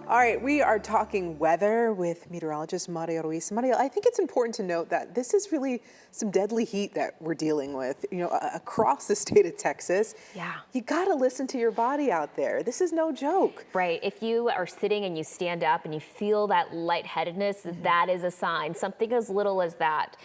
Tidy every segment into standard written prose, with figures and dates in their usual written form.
All right, we are talking weather with meteorologist Mario Ruiz. Mario, I think it's important to note that this is really some deadly heat that we're dealing with, across the state of Texas. Yeah. You got to listen to your body out there. This is no joke. Right. If you are sitting and you stand up and you feel that lightheadedness, that is a sign. Something as little as that,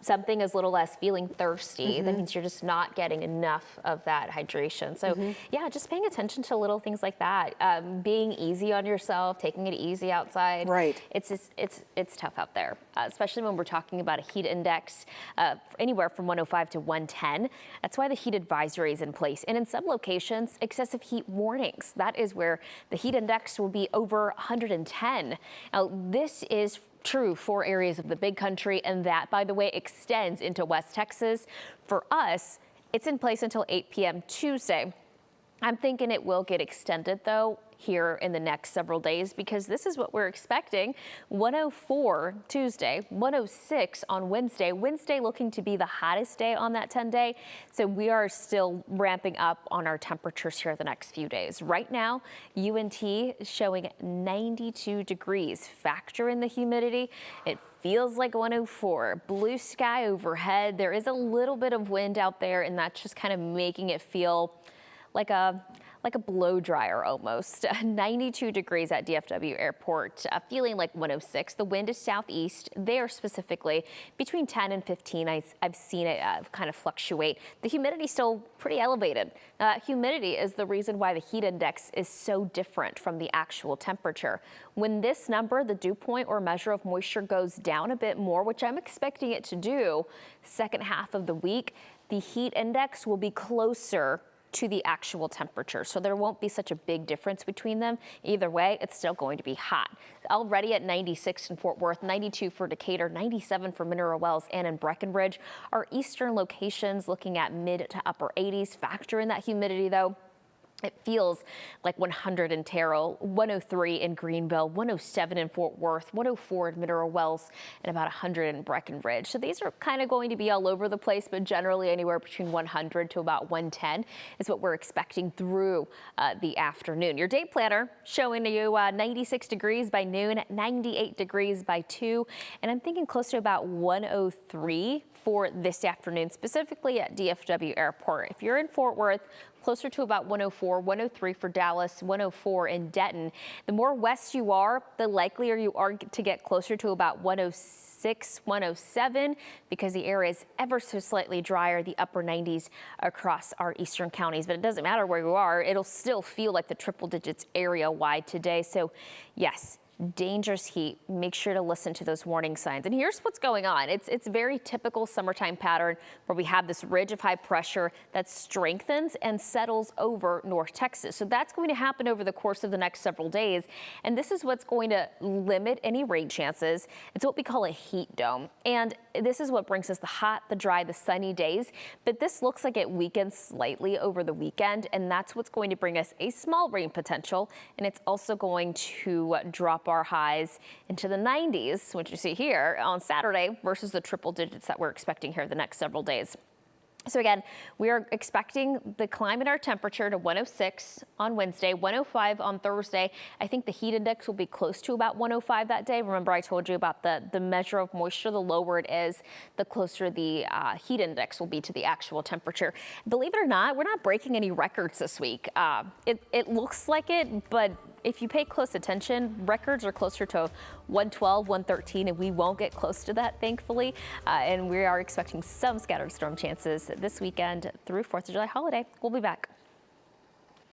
something as little as feeling thirsty, that means you're just not getting enough of that hydration. So yeah, just paying attention to little things like that, being easy on yourself, taking it easy outside. Right. It's tough out there, especially when we're talking about a heat index anywhere from 105 to 110. That's why the heat advisory is in place. And in some locations, excessive heat warnings. That is where the heat index will be over 110. Now, this is true for areas of the big country, and that, by the way, extends into West Texas. For us, it's in place until 8 p.m. Tuesday. I'm thinking it will get extended, though, here in the next several days, because this is what we're expecting. 104 Tuesday, 106 on Wednesday. Wednesday looking to be the hottest day on that 10-day. So we are still ramping up on our temperatures here the next few days. Right now, UNT is showing 92 degrees. Factor in the humidity. It feels like 104. Blue sky overhead. There is a little bit of wind out there, and that's just kind of making it feel like a blow dryer almost. 92 degrees at DFW Airport, feeling like 106. The wind is southeast. There specifically between 10 and 15. I've seen it kind of fluctuate. The humidity is still pretty elevated. Humidity is the reason why the heat index is so different from the actual temperature. When this number, the dew point or measure of moisture, goes down a bit more, which I'm expecting it to do second half of the week, the heat index will be closer to the actual temperature. So there won't be such a big difference between them. Either way, it's still going to be hot. Already at 96 in Fort Worth, 92 for Decatur, 97 for Mineral Wells and in Breckenridge. Our eastern locations looking at mid to upper 80s. Factor in that humidity though. It feels like 100 in Terrell, 103 in Greenville, 107 in Fort Worth, 104 in Mineral Wells, and about 100 in Breckenridge. So these are kind of going to be all over the place, but generally anywhere between 100 to about 110 is what we're expecting through the afternoon. Your day planner showing you 96 degrees by noon, 98 degrees by 2, and I'm thinking close to about 103 for this afternoon, specifically at DFW Airport. If you're in Fort Worth, closer to about 104, 103 for Dallas, 104 in Denton. The more west you are, the likelier you are to get closer to about 106, 107, because the area is ever so slightly drier, the upper 90s across our eastern counties. But it doesn't matter where you are, it'll still feel like the triple digits area wide today. So yes, dangerous heat. Make sure to listen to those warning signs. And here's what's going on. It's very typical summertime pattern where we have this ridge of high pressure that strengthens and settles over North Texas. So that's going to happen over the course of the next several days. And this is what's going to limit any rain chances. It's what we call a heat dome. And this is what brings us the hot, the dry, the sunny days. But this looks like it weakens slightly over the weekend. And that's what's going to bring us a small rain potential. And it's also going to drop our highs into the 90s, which you see here on Saturday, versus the triple digits that we're expecting here the next several days. So again, we are expecting the climb in our temperature to 106 on Wednesday, 105 on Thursday. I think the heat index will be close to about 105 that day. Remember, I told you about the measure of moisture. The lower it is, the closer the heat index will be to the actual temperature. Believe it or not, we're not breaking any records this week. It looks like it, but if you pay close attention, records are closer to 112, 113, and we won't get close to that, thankfully. And we are expecting some scattered storm chances this weekend through 4th of July holiday. We'll be back.